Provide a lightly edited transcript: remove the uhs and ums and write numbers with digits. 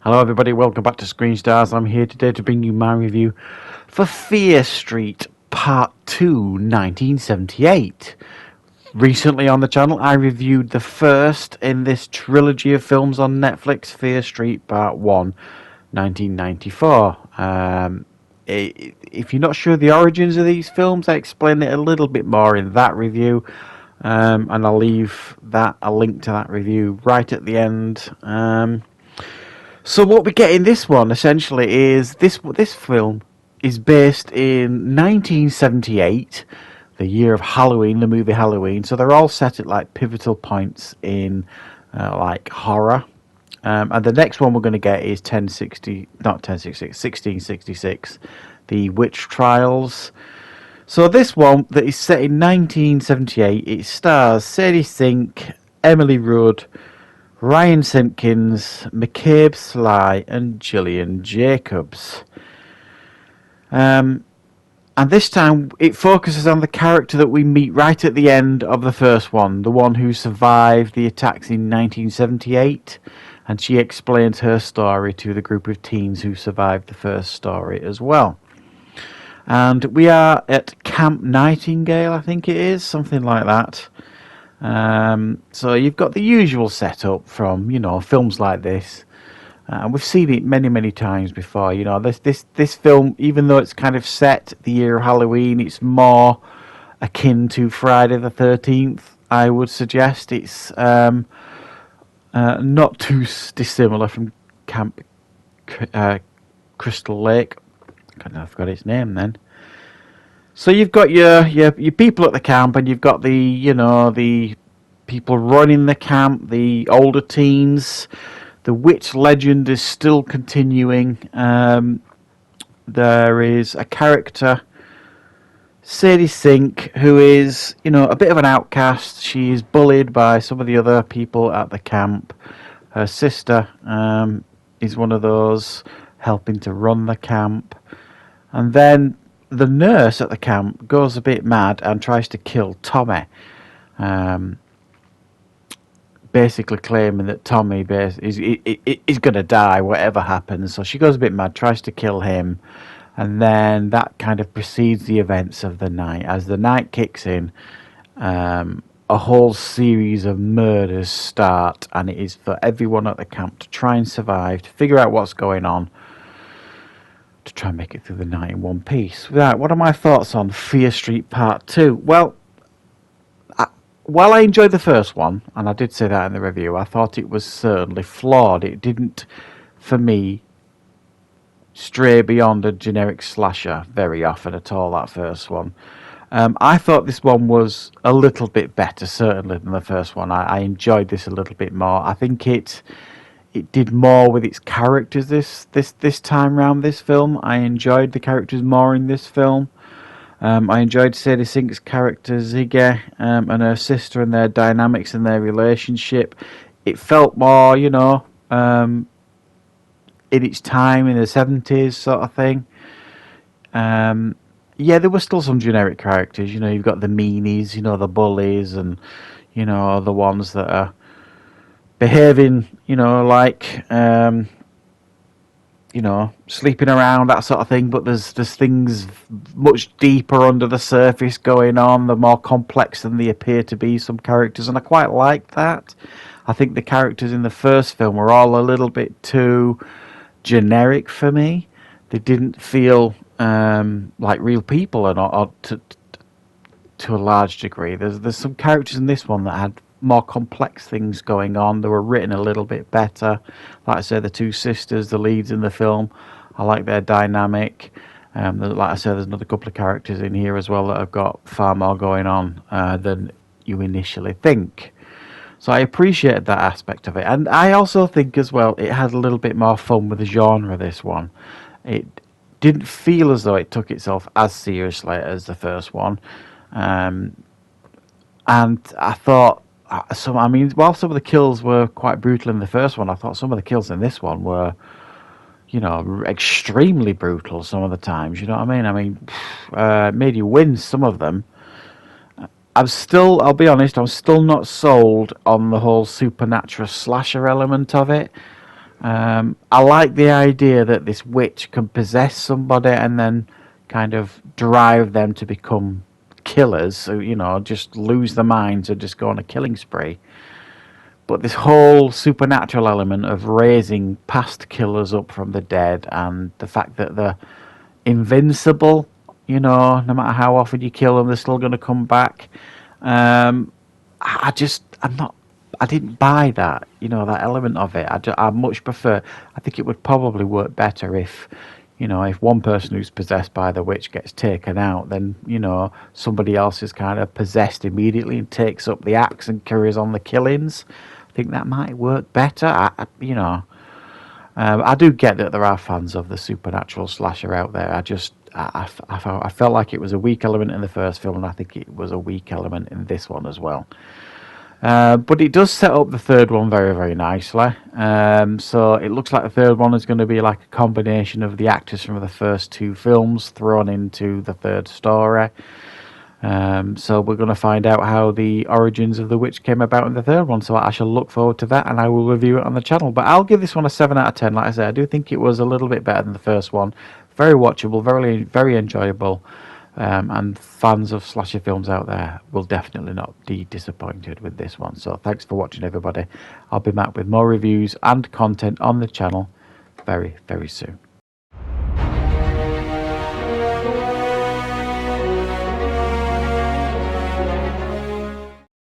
Hello everybody, welcome back to Screen Stars. I'm here today to bring you my review for Fear Street Part 2, 1978. Recently on the channel I reviewed the first in this trilogy of films on Netflix, Fear Street Part 1, 1994. If you're not sure the origins of these films, I explain it a little bit more in that review. And I'll leave a link to that review right at the end. So what we get in this one essentially is this film is based in 1978, the year of Halloween, the movie Halloween. So they're all set at like pivotal points in like horror. And the next one we're going to get is 1666, the Witch Trials. So this one that is set in 1978, it stars Sadie Sink, Emily Rudd, Ryan Simpkins, McCabe Sly, and Gillian Jacobs. And this time it focuses on the character that we meet right at the end of the first one, the one who survived the attacks in 1978, and she explains her story to the group of teens who survived the first story as well. And we are at Camp Nightingale, I think it is, something like that. So you've got the usual setup from, films like this. And we've seen it many, many times before. This film, even though it's kind of set the year of Halloween, it's more akin to Friday the 13th, I would suggest. It's not too dissimilar from Camp Crystal Lake. I forgot its name then. So you've got your people at the camp, and you've got the people running the camp, the older teens. The witch legend is still continuing. There is a character, Sadie Sink, who is a bit of an outcast. She is bullied by some of the other people at the camp. Her sister is one of those helping to run the camp, and then the nurse at the camp goes a bit mad and tries to kill Tommy, basically claiming that Tommy is going to die whatever happens. So she goes a bit mad, tries to kill him, and then that kind of precedes the events of the night. As the night kicks in, a whole series of murders start, and it is for everyone at the camp to try and survive, to figure out what's going on, to try and make it through the night in one piece. Right, what are my thoughts on Fear Street Part 2? Well, while I enjoyed the first one, and I did say that in the review, I thought it was certainly flawed. It didn't, for me, stray beyond a generic slasher very often at all, that first one. I thought this one was a little bit better, certainly, than the first one. I enjoyed this a little bit more. I think it did more with its characters this time round. This film, I enjoyed the characters more in this film. I enjoyed Sadie Sink's character Ziggy and her sister and their dynamics and their relationship. It felt more, in its time in the 70s sort of thing. Yeah, there were still some generic characters. You've got the meanies, the bullies, and the ones that are behaving, like, sleeping around, that sort of thing. But there's things much deeper under the surface going on. They're more complex than they appear to be, some characters, and I quite liked that. I think the characters in the first film were all a little bit too generic for me. They didn't feel like real people, or to a large degree. There's some characters in this one that had more complex things going on. They were written a little bit better. Like I said, the two sisters, the leads in the film, I like their dynamic. Like I said, there's another couple of characters in here as well that have got far more going on than you initially think. So I appreciated that aspect of it. And I also think as well it had a little bit more fun with the genre, this one. It didn't feel as though it took itself as seriously as the first one. And I thought, while some of the kills were quite brutal in the first one, I thought some of the kills in this one were, extremely brutal some of the times. You know what I mean? Made you wince some of them. I'll be honest, I'm still not sold on the whole supernatural slasher element of it. I like the idea that this witch can possess somebody and then kind of drive them to become killers. So, just lose their minds and just go on a killing spree. But this whole supernatural element of raising past killers up from the dead and the fact that they're invincible, no matter how often you kill them, they're still going to come back. I'm not. I didn't buy that, that element of it. I much prefer. I think it would probably work better if, if one person who's possessed by the witch gets taken out, then somebody else is kind of possessed immediately and takes up the axe and carries on the killings. I think that might work better. I do get that there are fans of the supernatural slasher out there. I felt like it was a weak element in the first film, and I think it was a weak element in this one as well. But it does set up the third one very, very nicely. So it looks like the third one is going to be like a combination of the actors from the first two films thrown into the third story. So we're going to find out how the origins of the witch came about in the third one. So I shall look forward to that, and I will review it on the channel. But I'll give this one a 7 out of 10. Like I said, I do think it was a little bit better than the first one. Very watchable, very, very enjoyable. And fans of slasher films out there will definitely not be disappointed with this one. So thanks for watching, everybody. I'll be back with more reviews and content on the channel very, very soon.